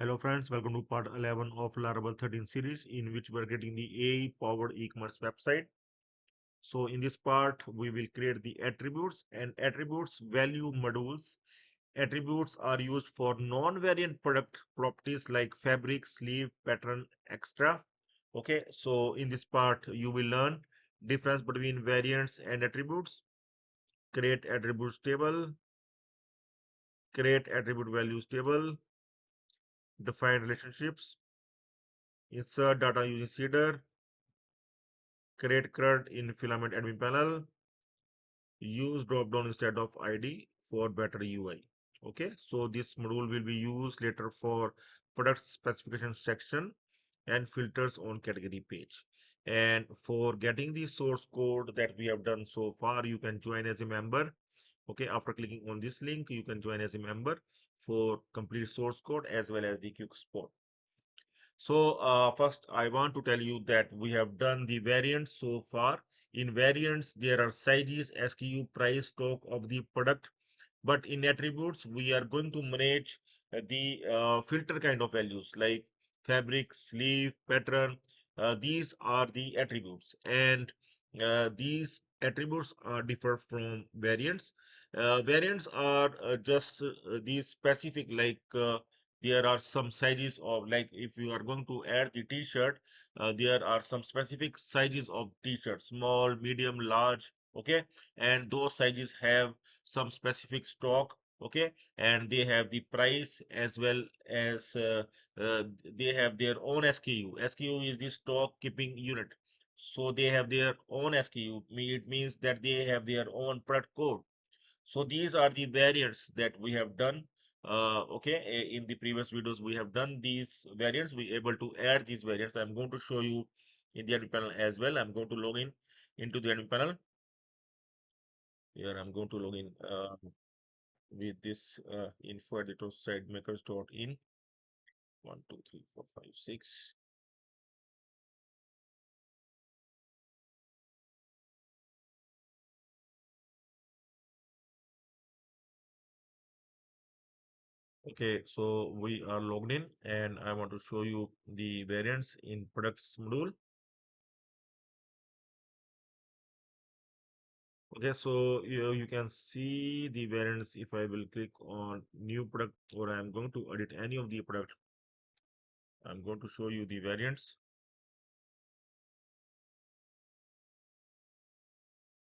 Hello friends, welcome to part 11 of Laravel 13 series in which we're getting the AI-powered e-commerce website. So in this part, we will create the attributes and attributes value modules. Attributes are used for non-variant product properties like fabric, sleeve, pattern, extra. Okay, so in this part, you will learn difference between variants and attributes, create attributes table, create attribute values table, define relationships, insert data using seeder, create CRUD in Filament admin panel, use dropdown instead of ID for better UI. Okay, so this module will be used later for product specification section and filters on category page. And for getting the source code that we have done so far, you can join as a member. Okay, after clicking on this link, you can join as a member for complete source code as well as the quick support. So first I want to tell you that we have done the variants so far. In variants, there are sizes, SKU, price, stock of the product. But in attributes, we are going to manage the filter kind of values like fabric, sleeve, pattern. These are the attributes, and these attributes are differ from variants. Variants are just these specific, like there are some sizes of, like if you are going to add the t-shirt, there are some specific sizes of t-shirt, small, medium, large. Okay, and those sizes have some specific stock. Okay, and they have the price as well as they have their own SKU is the stock keeping unit, so they have their own SKU. It means that they have their own product code. So these are the variants that we have done. Okay, in the previous videos we have done these variants. We able to add these variants. I'm going to show you in the admin panel as well. I'm going to log in into the admin panel. Here I'm going to log in with this info editor site makers.in 1 2 3 4 5 6. Okay, so we are logged in and I want to show you the variants in products module. Okay, so you can see the variants. If I will click on new product, or I'm going to edit any of the product, I'm going to show you the variants.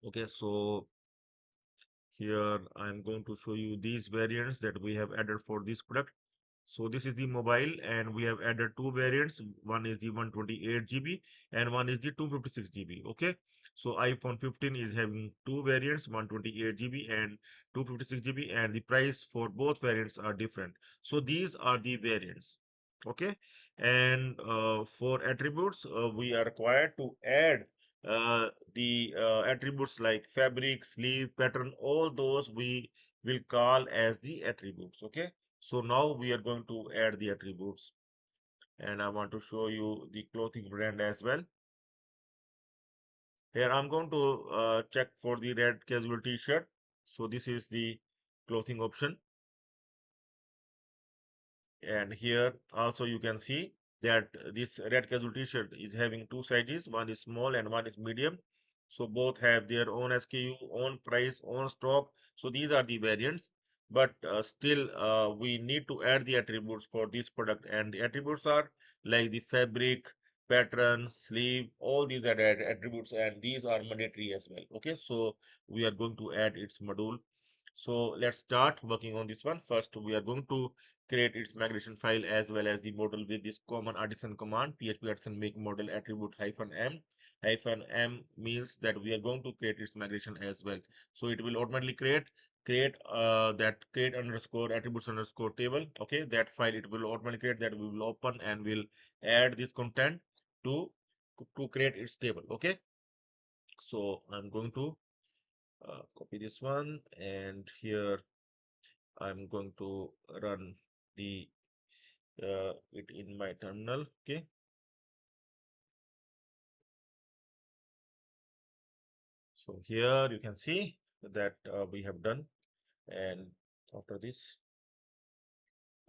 Okay, so here I'm going to show you these variants that we have added for this product. So this is the mobile, and we have added two variants. One is the 128 GB and one is the 256 GB. Okay, so iPhone 15 is having two variants, 128 GB and 256 GB, and the price for both variants are different. So these are the variants. Okay, and for attributes, we are required to add the attributes like fabric, sleeve, pattern. All those we will call as the attributes. Okay, so now we are going to add the attributes, and I want to show you the clothing brand as well. Here I'm going to check for the red casual t-shirt. So this is the clothing option, and here also you can see that this red casual t-shirt is having two sizes. One is small and one is medium. So both have their own SKU, own price, own stock. So these are the variants, but still we need to add the attributes for this product, and the attributes are like the fabric, pattern, sleeve. All these are attributes, and these are mandatory as well. Okay, so we are going to add its module. So let's start working on this one. First, we are going to create its migration file as well as the model with this common artisan command, php artisan make model attribute -m. -m means that we are going to create its migration as well. So it will automatically create that create underscore attributes underscore table. Okay, that file it will automatically create, that we will open and will add this content to create its table. Okay, so I'm going to copy this one, and here I'm going to run the it in my terminal. Okay, so here you can see that we have done, and after this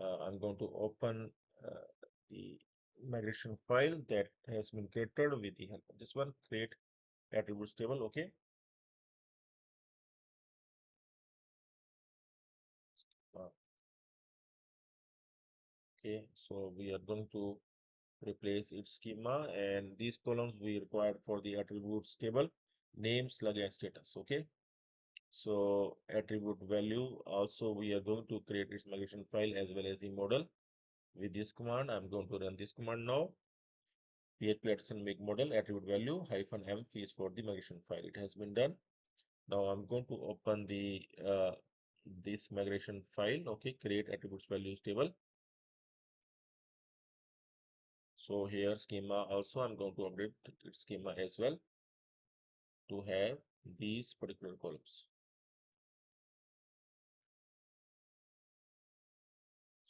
I'm going to open uh, the migration file that has been created with the help of this one, create attributes table. Okay. Uh, okay, so we are going to replace its schema, and these columns we required for the attributes table, name, slug, and status. Okay. So attribute value also we are going to create its migration file as well as the model with this command. I'm going to run this command now. PHP Artisan make model attribute value -m is for the migration file. It has been done. Now I'm going to open the this migration file. Okay, create attributes values table. So here schema also I'm going to update its schema as well to have these particular columns.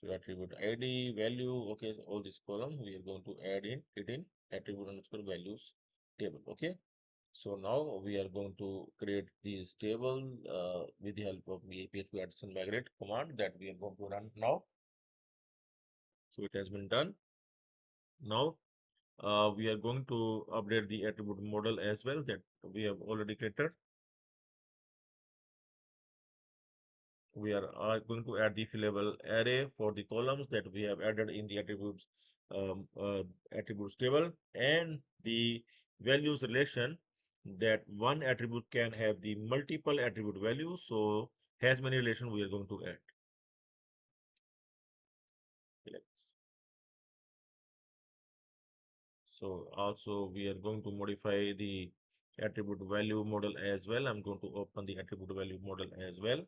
So attribute ID, value, okay, all this column we are going to add in it in attribute underscore values table. Okay. So now we are going to create this table with the help of the PHP Artisan migrate command that we are going to run now. So it has been done. Now we are going to update the attribute model as well that we have already created. We are going to add the fillable array for the columns that we have added in the um, uh, attributes table, and the values relation that one attribute can have the multiple attribute values. So has many relation we are going to add. Let's. So also we are going to modify the attribute value model as well. I'm going to open the attribute value model as well,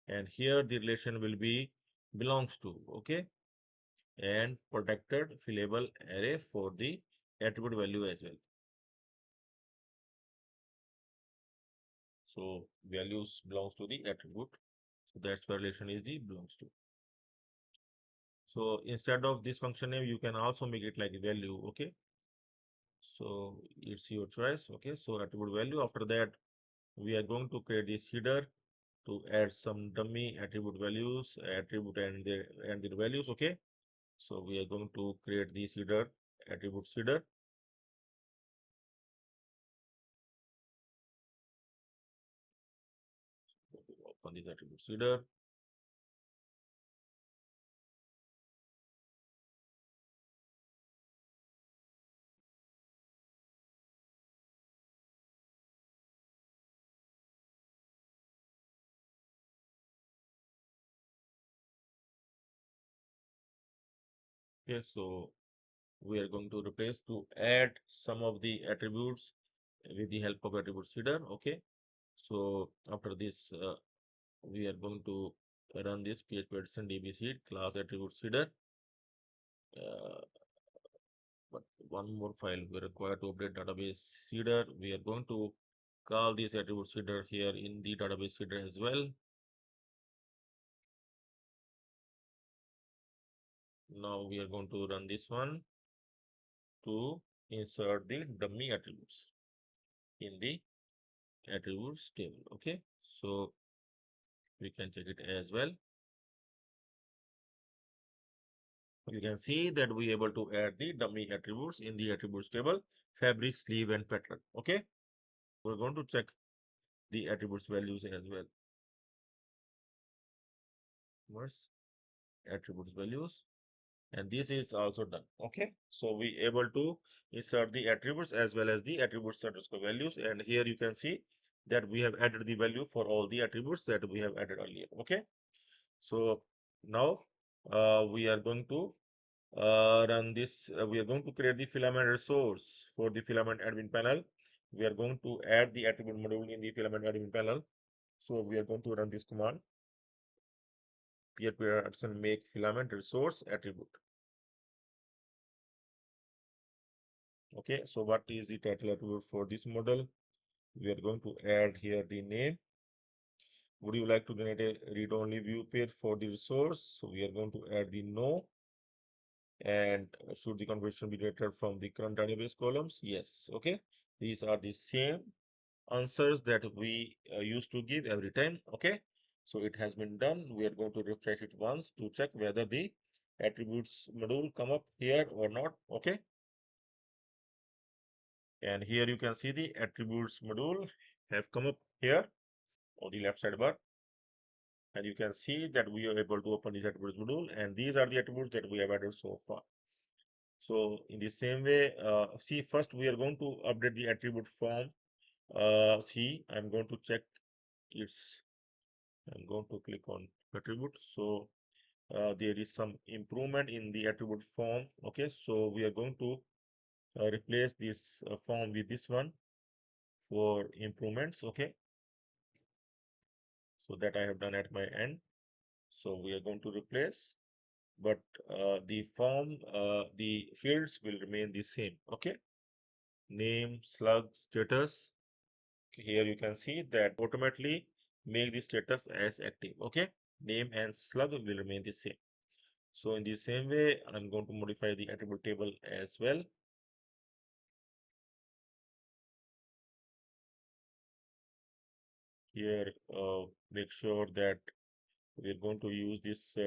and here the relation will be belongs to. Okay. And protected fillable array for the attribute value as well. So values belongs to the attribute. So that's where relation is the belongs to. So instead of this function name, you can also make it like a value. Okay. So it's your choice. Okay. So attribute value. After that, we are going to create this header to add some dummy attribute values, attribute and their values. Okay. So we are going to create this header, attributes header. Open this attributes header. Okay. So we are going to replace to add some of the attributes with the help of attribute seeder. Okay. So after this, we are going to run this PHP Artisan DB seed class attribute seeder. But one more file we require to update database seeder. We are going to call this attribute seeder here in the database seeder as well. Now we are going to run this one to insert the dummy attributes in the attributes table. Okay. So we can check it as well. You can see that we able to add the dummy attributes in the attributes table, fabric, sleeve, and pattern. Okay. We're going to check the attributes values as well. Where's attributes values? And this is also done. Okay. So we able to insert the attributes as well as the attributes underscore values. And here you can see that we have added the value for all the attributes that we have added earlier. Okay. So now we are going to run this. We are going to create the filament resource for the filament admin panel. We are going to add the attribute module in the filament admin panel. So we are going to run this command PHP Artisan make filament resource attribute. Okay, so what is the title attribute for this model? We are going to add here the name. Would you like to generate a read-only view pair for the resource? So we are going to add the no. And should the conversion be generated from the current database columns? Yes. Okay, these are the same answers that we used to give every time. Okay, so it has been done. We are going to refresh it once to check whether the attributes module come up here or not. Okay, and here you can see the attributes module have come up here on the left side bar, and you can see that we are able to open this attributes module, and these are the attributes that we have added so far. So in the same way, see, first we are going to update the attribute form. See, I'm going to check its, I'm going to click on attribute. So there is some improvement in the attribute form. Okay, so we are going to replace this form with this one for improvements. Okay, so that I have done at my end. So we are going to replace, but the form, the fields will remain the same. Okay, name, slug, status. Here you can see that automatically make the status as active. Okay, name and slug will remain the same. So in the same way, I'm going to modify the attribute table as well. Here, make sure that we're going to use this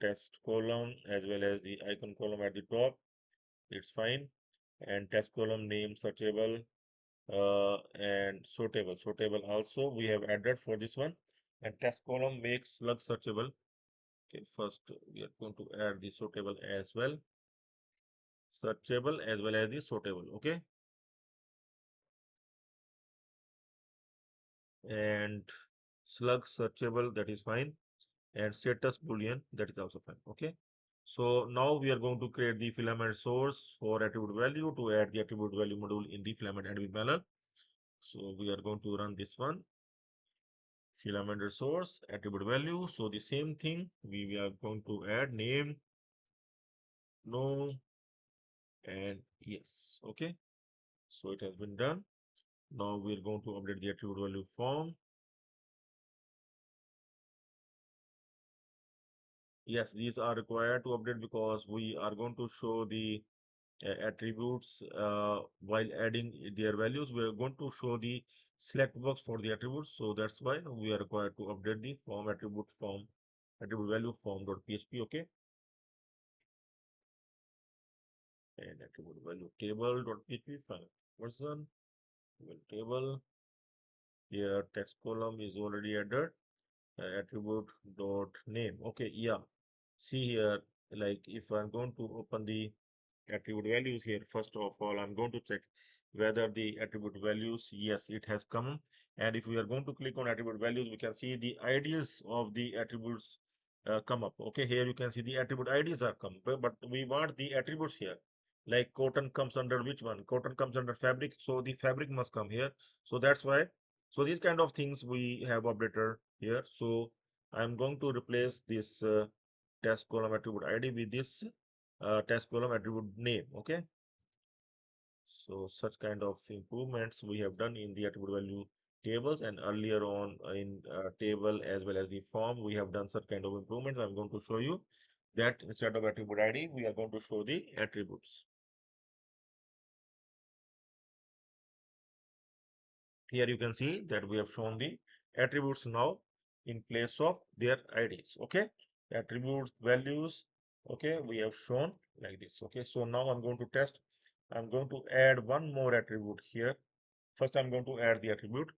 test column as well as the icon column at the top. It's fine. And test column name searchable and sortable. Sortable also we have added for this one. And test column makes slug searchable. Okay, first we are going to add the sortable as well. Searchable as well as the sortable. Okay, and slug searchable, that is fine, and status boolean, that is also fine. Okay, so now we are going to create the filament source for attribute value to add the attribute value module in the filament admin panel. So we are going to run this one, filament resource attribute value. So the same thing, we are going to add name, no, and yes. Okay, so it has been done. Now we are going to update the attribute value form. Yes, these are required to update because we are going to show the attributes while adding their values. We are going to show the select box for the attributes, so that's why we are required to update the form attribute value form.php. Okay, and attribute value table.php file version table. Here text column is already added, attribute dot name. Okay, yeah, see here, like if I'm going to open the attribute values here, first of all I'm going to check whether the attribute values, yes, it has come. And if we are going to click on attribute values, we can see the IDs of the attributes come up. Okay, here you can see the attribute IDs are come, but we want the attributes here, like cotton comes under which one, cotton comes under fabric, so the fabric must come here. So that's why, so these kind of things we have updated here. So I'm going to replace this test column attribute ID with this test column attribute name. Okay, so such kind of improvements we have done in the attribute value tables, and earlier on in table as well as the form we have done such kind of improvements. I'm going to show you that instead of attribute ID we are going to show the attributes. Here you can see that we have shown the attributes now in place of their IDs. Okay, attributes values, okay, we have shown like this. Okay, so now I'm going to test. I'm going to add one more attribute here. First I'm going to add the attribute.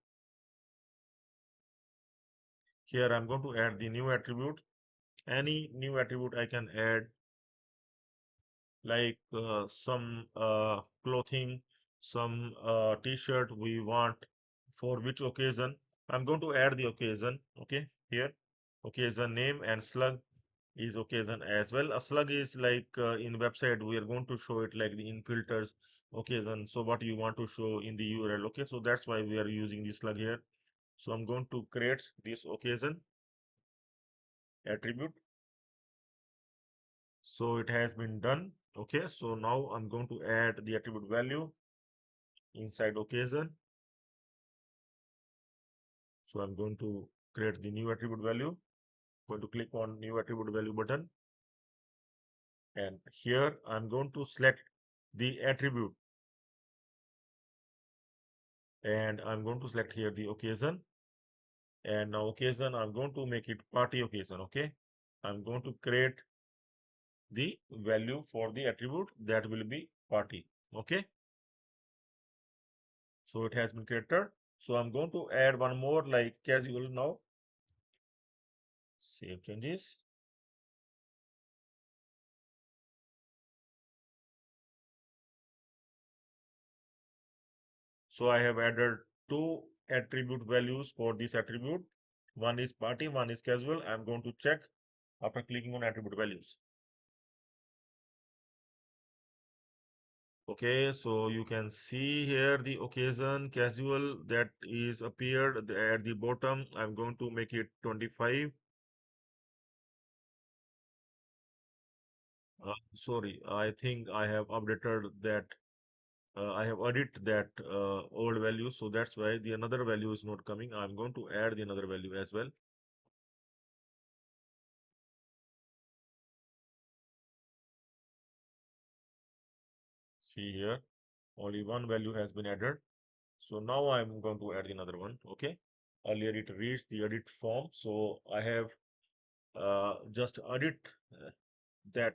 Here I'm going to add the new attribute. Any new attribute I can add, like some clothing, some t-shirt we want, for which occasion. I'm going to add the occasion. Okay, here occasion name, and slug is occasion as well. A slug is like in website we are going to show it like the in filters occasion, so what you want to show in the URL. Okay, so that's why we are using the slug here. So I'm going to create this occasion attribute. So it has been done. Okay, so now I'm going to add the attribute value inside occasion. So I'm going to create the new attribute value. Going to click on new attribute value button, and here I'm going to select the attribute, and I'm going to select here the occasion. And now occasion I'm going to make it party occasion. Okay, I'm going to create the value for the attribute, that will be party. Okay, so it has been created. So I'm going to add one more like casual now. Save changes. So I have added two attribute values for this attribute. One is party, one is casual. I'm going to check after clicking on attribute values. Okay, so you can see here the occasion casual that is appeared at the bottom. I'm going to make it 25. Sorry, I think I have updated that. I have added that old value, so that's why the another value is not coming. I'm going to add the another value as well. See here, only one value has been added. So now I'm going to add another one. Okay. Earlier it reached the edit form, so I have just edit that.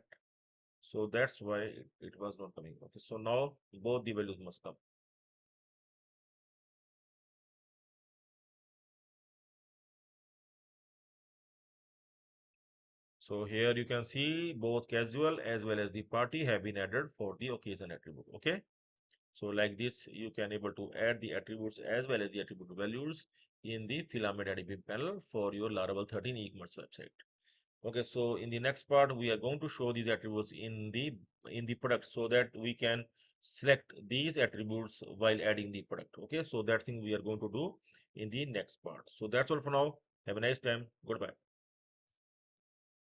So that's why it was not coming. Okay. So now both the values must come. So here you can see both casual as well as the party have been added for the occasion attribute. Okay. So like this, you can able to add the attributes as well as the attribute values in the Filament ADB panel for your Laravel 13 e-commerce website. Okay, so in the next part, we are going to show these attributes in the product so that we can select these attributes while adding the product. Okay, so that thing we are going to do in the next part. So that's all for now. Have a nice time. Goodbye.